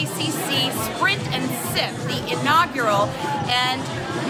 JCC Sprint and Sip, the inaugural, and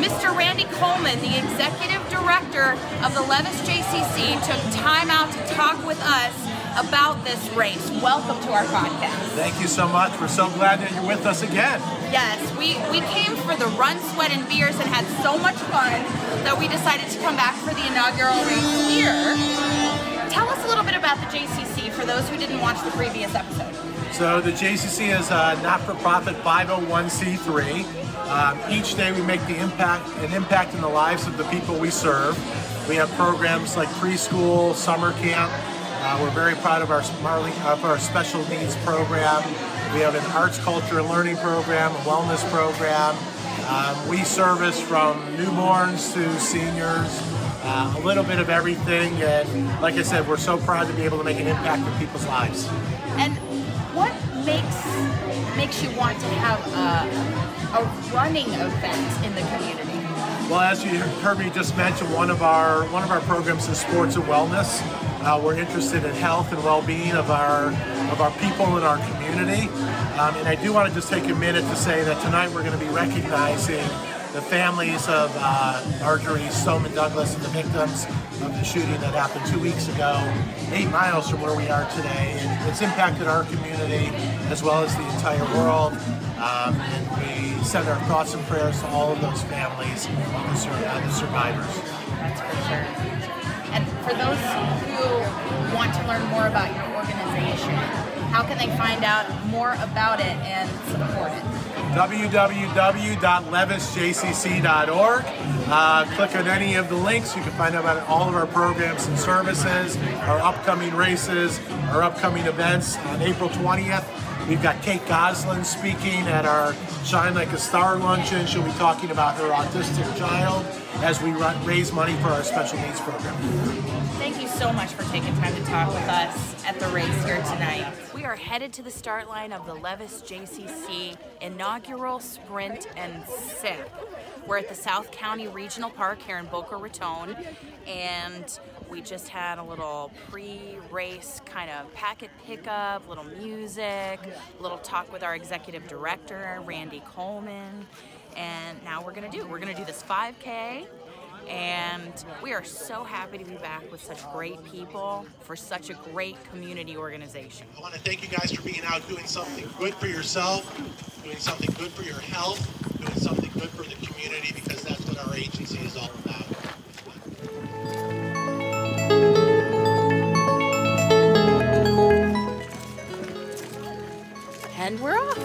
Mr. Randy Coleman, the executive director of the Levis JCC, took time out to talk with us about this race. Welcome to our podcast. Thank you so much. We're so glad that you're with us again. Yes, we came for the run, sweat, and beers and had so much fun that we decided to come back for the inaugural race here. Tell us a little bit about the JCC for those who didn't watch the previous episode. So the JCC is a not-for-profit 501c3. Each day we make an impact in the lives of the people we serve. We have programs like preschool, summer camp. We're very proud of our special needs program. We have an arts, culture, and learning program, a wellness program. We service from newborns to seniors, a little bit of everything. And like I said, we're so proud to be able to make an impact in people's lives. And what makes you want to have a running event in the community? Well, as you heard me just mention, one of our programs is sports and wellness. We're interested in health and well-being of our people in our community. And I do want to just take a minute to say that tonight we're going to be recognizing the families of Marjorie Stoneman Douglas and the victims of the shooting that happened 2 weeks ago, 8 miles from where we are today. And it's impacted our community as well as the entire world. And we send our thoughts and prayers to all of those families of the survivors. That's for sure. And for those who want to learn more about your organization, how can they find out more about it and support it? www.levisjcc.org. Click on any of the links. You can find out about all of our programs and services, our upcoming races, our upcoming events. On April 20th, we've got Kate Goslin speaking at our Shine Like a Star luncheon. She'll be talking about her autistic child as we raise money for our special needs program. Thank you so much for taking time to talk with us at the race here tonight. We are headed to the start line of the Levis JCC inaugural Sprint and Sip. We're at the South County Regional Park here in Boca Raton, and we just had a little pre-race kind of packet pickup, little music, a little talk with our executive director, Randy Coleman, and now we're gonna do this 5K. And we are so happy to be back with such great people for such a great community organization. I want to thank you guys for being out doing something good for yourself, doing something good for your health, doing something good for the community, because that's what our agency is all about. And we're off.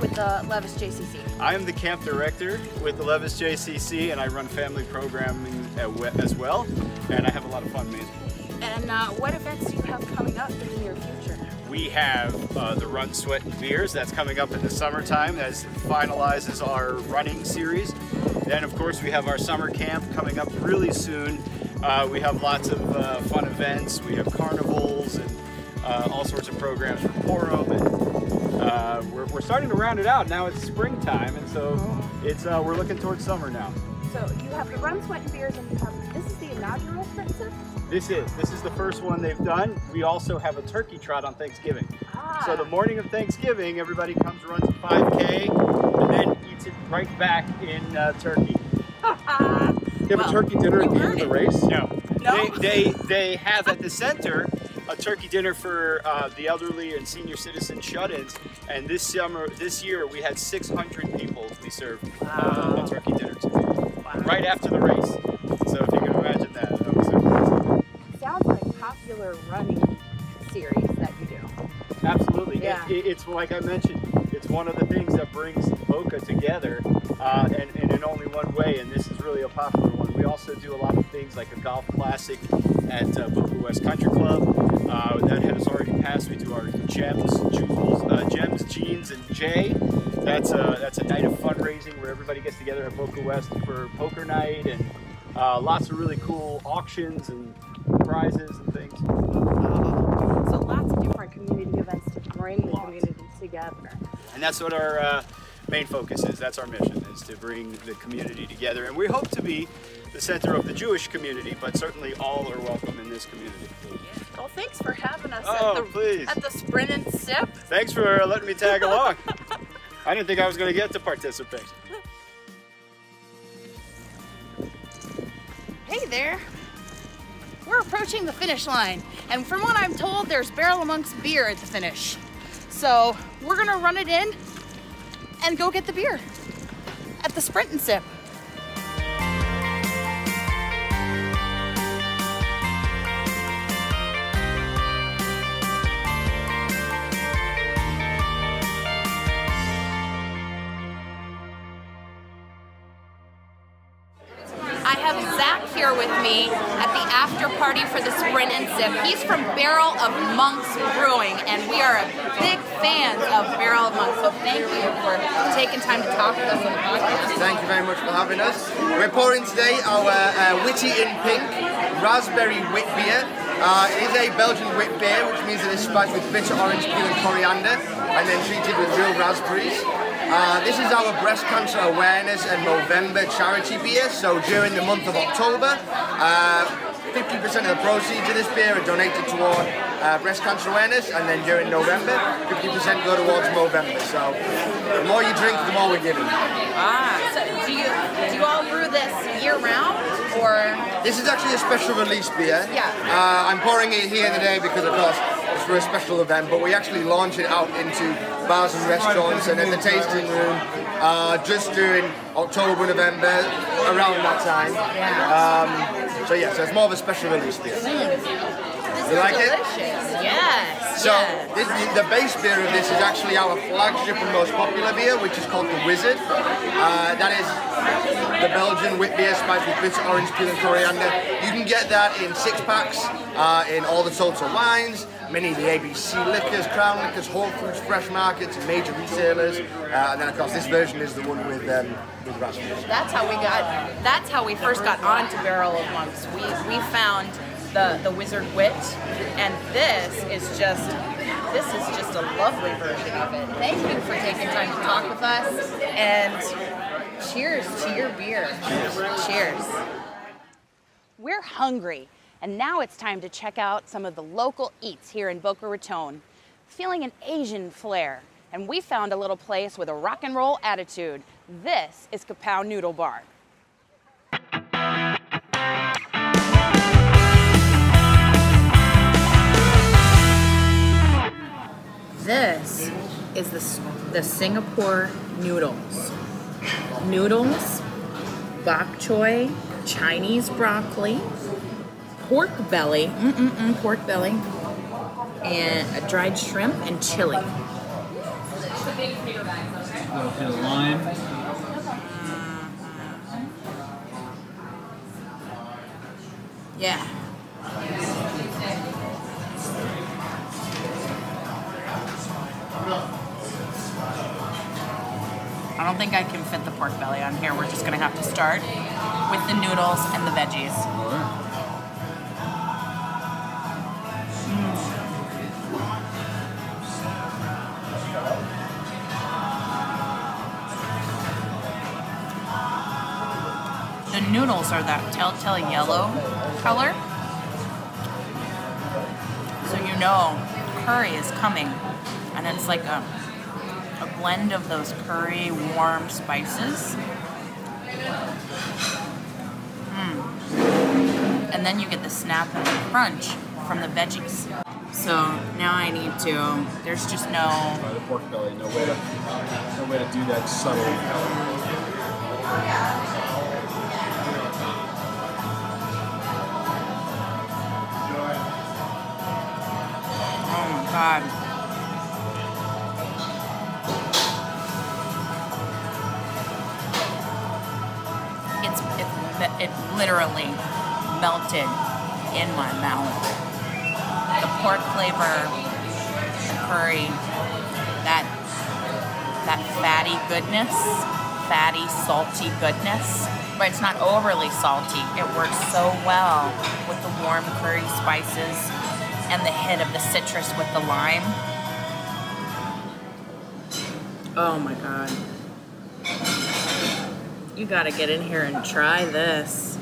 With the Levis JCC? I am the camp director with the Levis JCC, and I run family programming as well, and I have a lot of fun amazing. And what events do you have coming up in the near future? We have the Run, Sweat, and Beers that's coming up in the summertime as it finalizes our running series. Then of course we have our summer camp coming up really soon. We have lots of fun events. We have carnivals and all sorts of programs for Purim, and we're starting to round it out. Now it's springtime, and so it's we're looking towards summer now. So you have the Run, Sweat, and Beers, and you have, this is the inaugural Sprint and Sip? This is the first one they've done. We also have a turkey trot on Thanksgiving. So the morning of Thanksgiving, everybody comes, runs a 5K, and then eats it right back in Turkey. You have a turkey dinner at the end of the race? No. They have at the center a turkey dinner for the elderly and senior citizen shut-ins, and this year we had 600 people we served a turkey dinner to, right after the race. So if you can imagine that was so cool. Sounds like a popular running series that you do. Absolutely. Yeah. It's like I mentioned, it's one of the things that brings Boca together, and in only one way, and this is really a popular one. We also do a lot of things like a golf classic at Boca West Country Club. That has already passed. We do our gems, jewels, gems, jeans, and J. That's a night of fundraising where everybody gets together at Boca West for poker night, and lots of really cool auctions and prizes and things. So lots of different community events to bring the community together. And that's what our main focus is. That's our mission, is to bring the community together. And we hope to be the center of the Jewish community, but certainly all are welcome in this community. Well, thanks for having us at the Sprint and Sip. Thanks for letting me tag along. I didn't think I was going to get to participate. Hey there. We're approaching the finish line, and from what I'm told, there's Barrel Amongst beer at the finish. So we're gonna run it in and go get the beer at the Sprint and Sip. I have Zach here with me at the after party for the Sprint and Sip. He's from Barrel of Monks Brewing, and we are big fans of Barrel of Monks. So thank you for taking time to talk with us on the podcast. Thank you very much for having us. We're pouring today our Witty in Pink Raspberry Wit Beer. It is a Belgian wit beer, which means that it's spiced with bitter orange peel and coriander, and then treated with real raspberries. This is our breast cancer awareness and November charity beer. So during the month of October, 50% of the proceeds of this beer are donated toward breast cancer awareness, and then during November, 50% go towards Movember. So the more you drink, the more we're giving. So do you all brew this year round, or? This is actually a special release beer. Yeah. I'm pouring it here today because, of course, it's for a special event, but we actually launch it out into bars and restaurants and in the tasting room just during October, November, around that time. Yeah. So it's more of a special release beer. You like delicious. it? Yes. So yes. the base beer of this is actually our flagship and most popular beer, which is called the Wizard. That is the Belgian wit beer spiced with bitter orange peel and coriander. You can get that in 6-packs in all the Total Wines, many of the ABC liquors, Crown Liquors, Whole Foods, Fresh Markets, and major retailers. And then of course this version is the one with raspberries. That's how we first got onto Barrel of Monks. We found the Wizard Wit, and this is just a lovely version of it. Thank you for taking time to talk with us, and cheers to your beer. Cheers. We're hungry, and now it's time to check out some of the local eats here in Boca Raton. Feeling an Asian flair, and we found a little place with a rock and roll attitude. This is Kapow Noodle Bar. This is the Sigapore Noodles. Noodles, bok choy, Chinese broccoli, pork belly, pork belly, and a dried shrimp and chili. A little bit of lime. Yeah. I don't think I can fit the pork belly on here. We're just gonna have to start with the noodles and the veggies. The noodles are that telltale yellow color. So you know curry is coming. And it's like a blend of those curry warm spices. And then you get the snap and the crunch from the veggies. So now I need to, there's just no... The pork belly, no way to do that subtle. Oh my God. It literally melted in my mouth. The pork flavor, the curry, that that fatty goodness, fatty, salty goodness, but it's not overly salty. It works so well with the warm curry spices and the hit of the citrus with the lime. Oh my God. You gotta get in here and try this.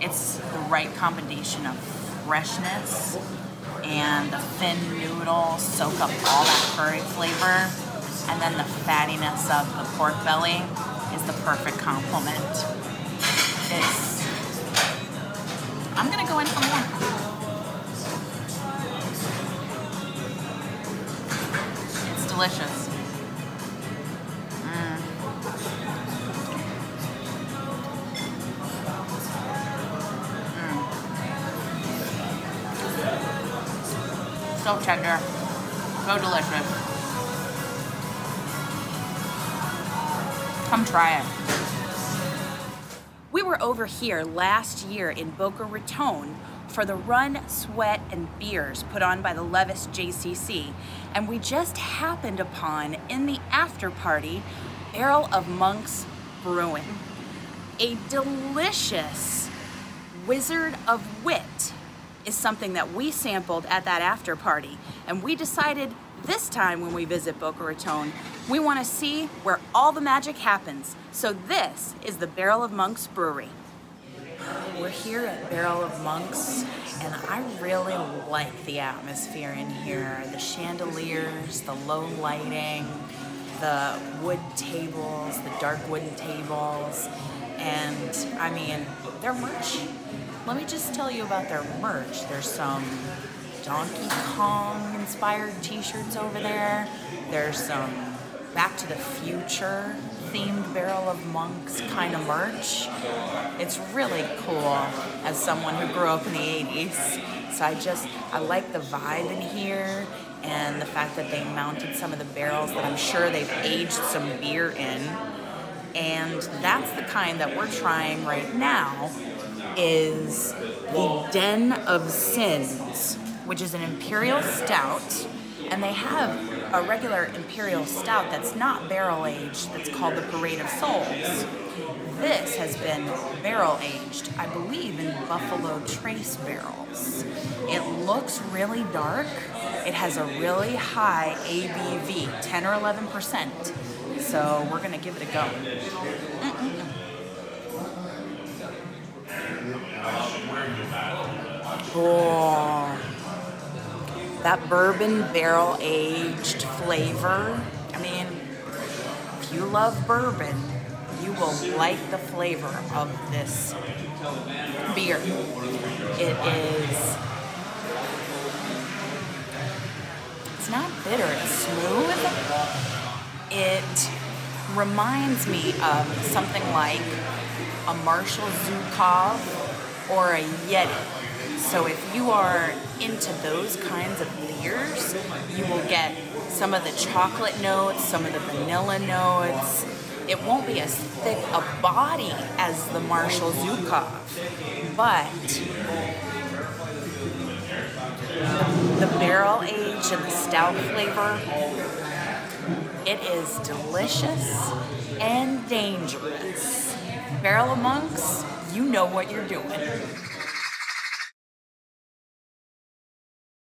It's the right combination of freshness and the thin noodles soak up all that curry flavor, and then the fattiness of the pork belly is the perfect complement. I'm gonna go in for more. It's delicious. So tender, so delicious. Come try it. We were over here last year in Boca Raton for the Run, Sweat, and Beers put on by the Levis JCC, and we just happened upon, in the after party, Barrel of Monks Brewing. A delicious Wizard of Wit is something that we sampled at that after party, and we decided this time when we visit Boca Raton, we want to see where all the magic happens. So this is the Barrel of Monks Brewery. We're here at Barrel of Monks, and I really like the atmosphere in here. The chandeliers, the low lighting, the wood tables, the dark wooden tables, and I mean, their merch. Let me just tell you about their merch. There's some Donkey Kong inspired t-shirts over there. There's some Back to the Future themed Barrel of Monks kind of merch. It's really cool as someone who grew up in the 80s. So I like the vibe in here and the fact that they mounted some of the barrels that I'm sure they've aged some beer in. And that's the kind that we're trying right now, is the Den of Sins, which is an imperial stout, and they have a regular imperial stout that's not barrel aged, that's called the Parade of Souls. This has been barrel aged, I believe, in Buffalo Trace barrels. It looks really dark. It has a really high ABV, 10 or 11%. So we're gonna give it a go. Oh, that bourbon barrel aged flavor. I mean, if you love bourbon, you will like the flavor of this beer. It's not bitter, it's smooth. It reminds me of something like a Marshall Zukov or a Yeti. So if you are into those kinds of beers, you will get some of the chocolate notes, some of the vanilla notes. It won't be as thick a body as the Marshall Zukov, but the barrel age and the stout flavor, it is delicious and dangerous. Barrel of Monks, you know what you're doing.